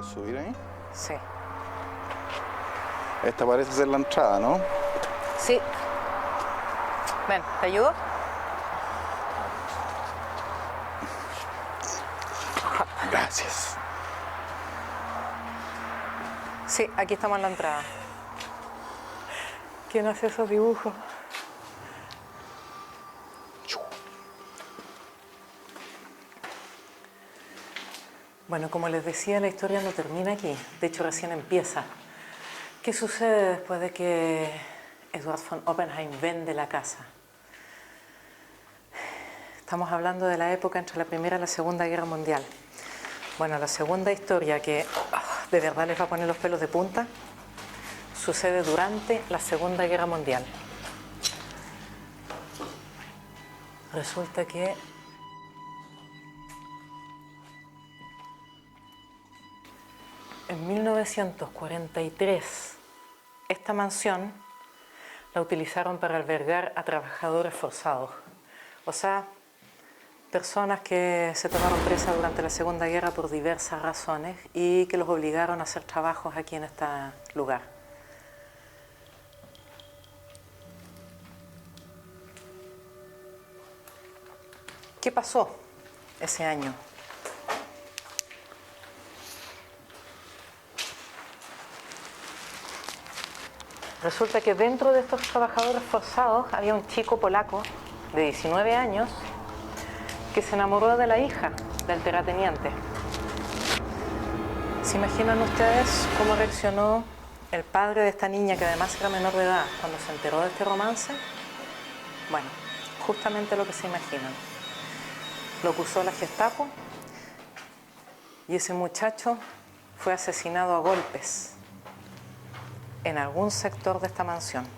¿Puedes subir ahí? Sí. Esta parece ser la entrada, ¿no? Sí. Ven, ¿te ayudo? Gracias. Sí, aquí estamos en la entrada. ¿Quién hace esos dibujos? Bueno, como les decía, la historia no termina aquí. De hecho, recién empieza. ¿Qué sucede después de que Eduard von Oppenheim vende la casa? Estamos hablando de la época entre la Primera y la Segunda Guerra Mundial. Bueno, la segunda historia que de verdad les va a poner los pelos de punta sucede durante la Segunda Guerra Mundial. Resulta que en 1943 esta mansión la utilizaron para albergar a trabajadores forzados, o sea, personas que se tomaron presa durante la Segunda Guerra por diversas razones y que los obligaron a hacer trabajos aquí en este lugar. ¿Qué pasó ese año? Resulta que dentro de estos trabajadores forzados había un chico polaco de 19 años que se enamoró de la hija del terrateniente. ¿Se imaginan ustedes cómo reaccionó el padre de esta niña, que además era menor de edad, cuando se enteró de este romance? Bueno, justamente lo que se imaginan. Lo acusó la Gestapo y ese muchacho fue asesinado a golpes en algún sector de esta mansión.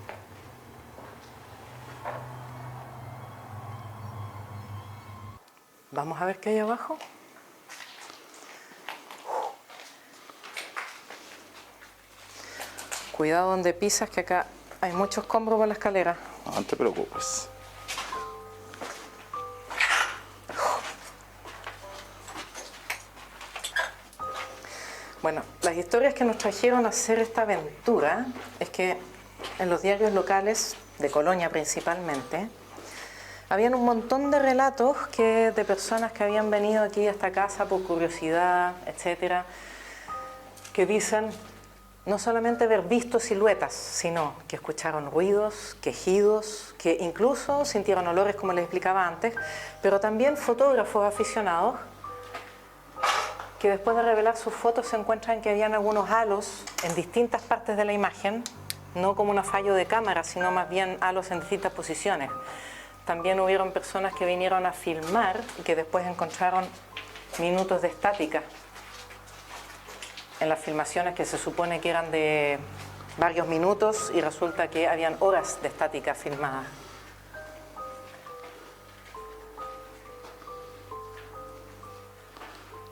Vamos a ver qué hay abajo. Cuidado donde pisas, que acá hay mucho escombro por la escalera. No te preocupes. Bueno, las historias que nos trajeron a hacer esta aventura es que en los diarios locales, de Colonia principalmente, habían un montón de relatos de personas que habían venido aquí a esta casa por curiosidad, etcétera, que dicen no solamente haber visto siluetas, sino que escucharon ruidos, quejidos, que incluso sintieron olores, como les explicaba antes, pero también fotógrafos aficionados que después de revelar sus fotos se encuentran que habían algunos halos en distintas partes de la imagen, no como un fallo de cámara, sino más bien halos en distintas posiciones. También hubieron personas que vinieron a filmar y que después encontraron minutos de estática en las filmaciones que se supone que eran de varios minutos y resulta que habían horas de estática filmadas.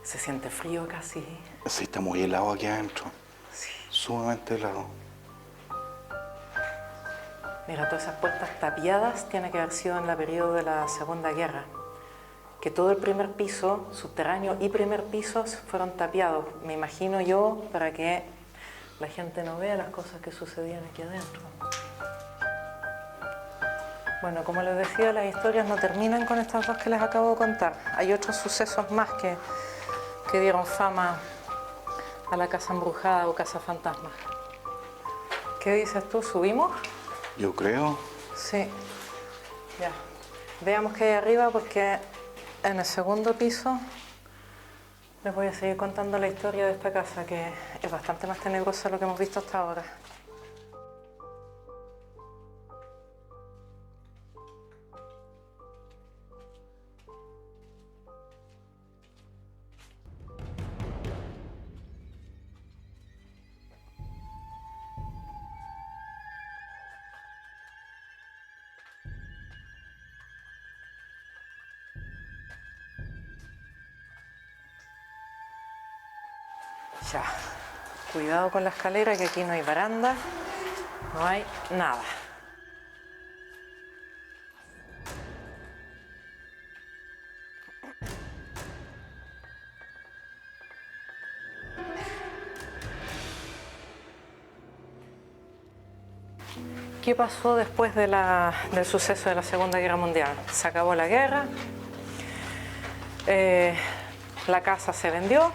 Se siente frío casi. Sí, está muy helado aquí adentro. Sí. Sumamente helado. Mira, todas esas puertas tapiadas tiene que haber sido en el periodo de la Segunda Guerra. Que todo el primer piso, subterráneo y primer piso, fueron tapiados, me imagino yo, para que la gente no vea las cosas que sucedían aquí adentro. Bueno, como les decía, las historias no terminan con estas dos que les acabo de contar. Hay otros sucesos más que dieron fama a la casa embrujada o casa fantasma. ¿Qué dices tú? ¿Subimos? Yo creo. Sí. Ya. Veamos qué hay arriba, porque en el segundo piso les voy a seguir contando la historia de esta casa, que es bastante más tenebrosa de lo que hemos visto hasta ahora. Ya, cuidado con la escalera, que aquí no hay baranda, no hay nada. ¿Qué pasó después del suceso de la Segunda Guerra Mundial? Se acabó la guerra, la casa se vendió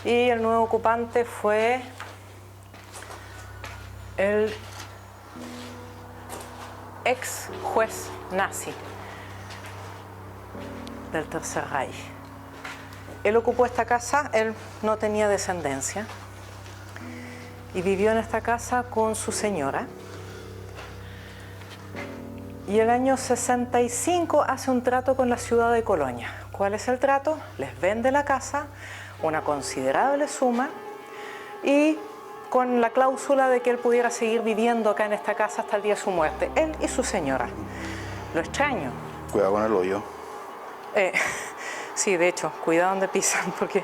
y el nuevo ocupante fue el ex juez nazi del Tercer Reich. Él ocupó esta casa, él no tenía descendencia y vivió en esta casa con su señora. Y el año 65 hace un trato con la ciudad de Colonia. ¿Cuál es el trato? Les vende la casa, una considerable suma, y con la cláusula de que él pudiera seguir viviendo acá en esta casa hasta el día de su muerte, él y su señora. Lo extraño. Cuidado con el hoyo. Sí, de hecho, cuidado donde pisan, porque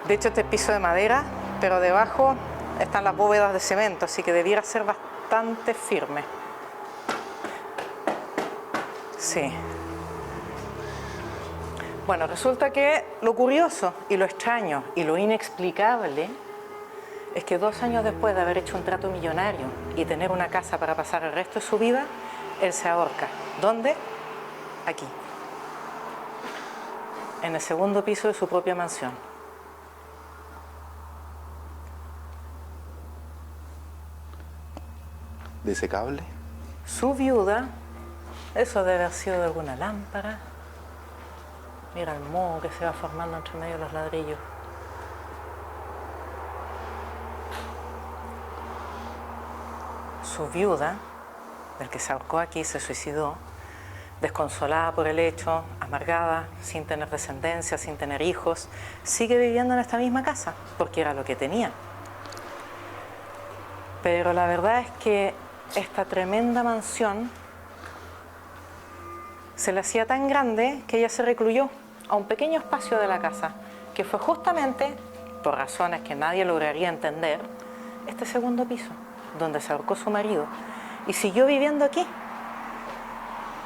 de hecho este es piso de madera, pero debajo están las bóvedas de cemento, así que debiera ser bastante firme. Sí. Bueno, resulta que lo curioso y lo extraño y lo inexplicable es que 2 años después de haber hecho un trato millonario y tener una casa para pasar el resto de su vida, él se ahorca. ¿Dónde? Aquí. En el segundo piso de su propia mansión. ¿De ese cable? Su viuda, eso debe haber sido de alguna lámpara. Mira el moho que se va formando entre medio de los ladrillos. Su viuda, del que se ahorcó aquí, se suicidó, desconsolada por el hecho, amargada, sin tener descendencia, sin tener hijos, sigue viviendo en esta misma casa, porque era lo que tenía. Pero la verdad es que esta tremenda mansión se le hacía tan grande que ella se recluyó a un pequeño espacio de la casa, que fue justamente, por razones que nadie lograría entender, este segundo piso, donde se ahorcó su marido, y siguió viviendo aquí.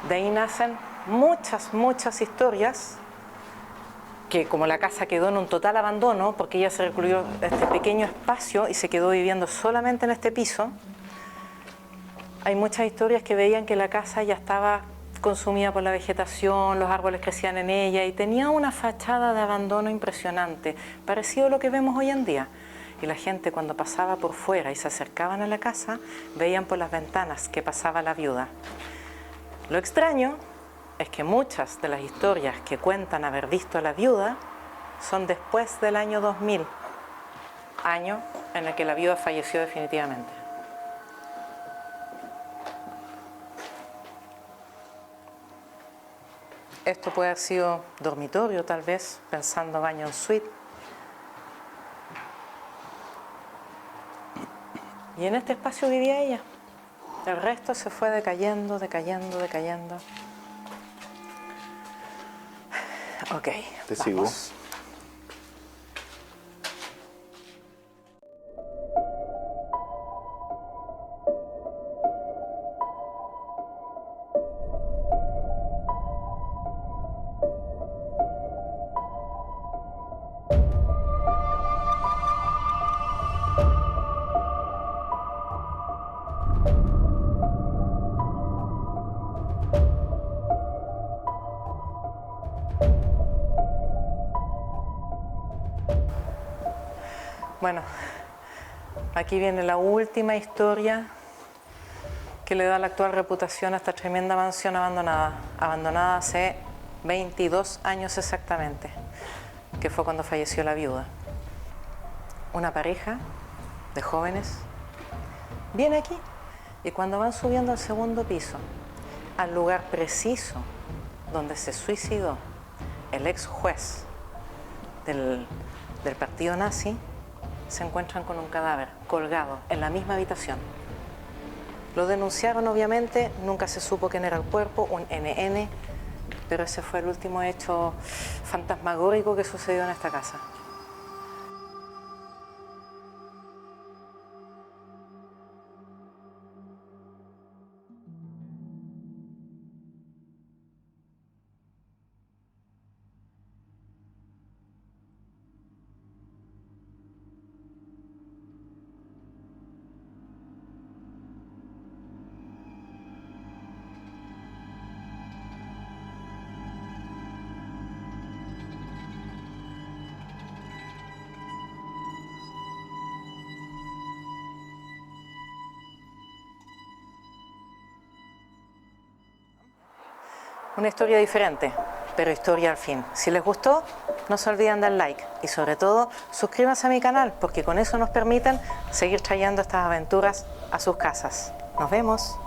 De ahí nacen muchas historias, que como la casa quedó en un total abandono, porque ella se recluyó a este pequeño espacio y se quedó viviendo solamente en este piso, hay muchas historias que veían que la casa ya estaba consumida por la vegetación, los árboles crecían en ella y tenía una fachada de abandono impresionante, parecido a lo que vemos hoy en día. Y la gente cuando pasaba por fuera y se acercaban a la casa, veían por las ventanas que pasaba la viuda. Lo extraño es que muchas de las historias que cuentan haber visto a la viuda son después del año 2000, año en el que la viuda falleció definitivamente. Esto puede haber sido dormitorio, tal vez, pensando baño en suite. Y en este espacio vivía ella. El resto se fue decayendo. Ok, Te sigo. vamos. Bueno, aquí viene la última historia que le da la actual reputación a esta tremenda mansión abandonada hace 22 años exactamente, que fue cuando falleció la viuda. Una pareja de jóvenes viene aquí y cuando van subiendo al segundo piso, al lugar preciso donde se suicidó el ex juez del partido nazi, se encuentran con un cadáver colgado en la misma habitación. Lo denunciaron obviamente, nunca se supo quién era el cuerpo, un NN, pero ese fue el último hecho fantasmagórico que sucedió en esta casa. Una historia diferente, pero historia al fin. Si les gustó, no se olviden dar like y sobre todo suscríbanse a mi canal porque con eso nos permiten seguir trayendo estas aventuras a sus casas. Nos vemos.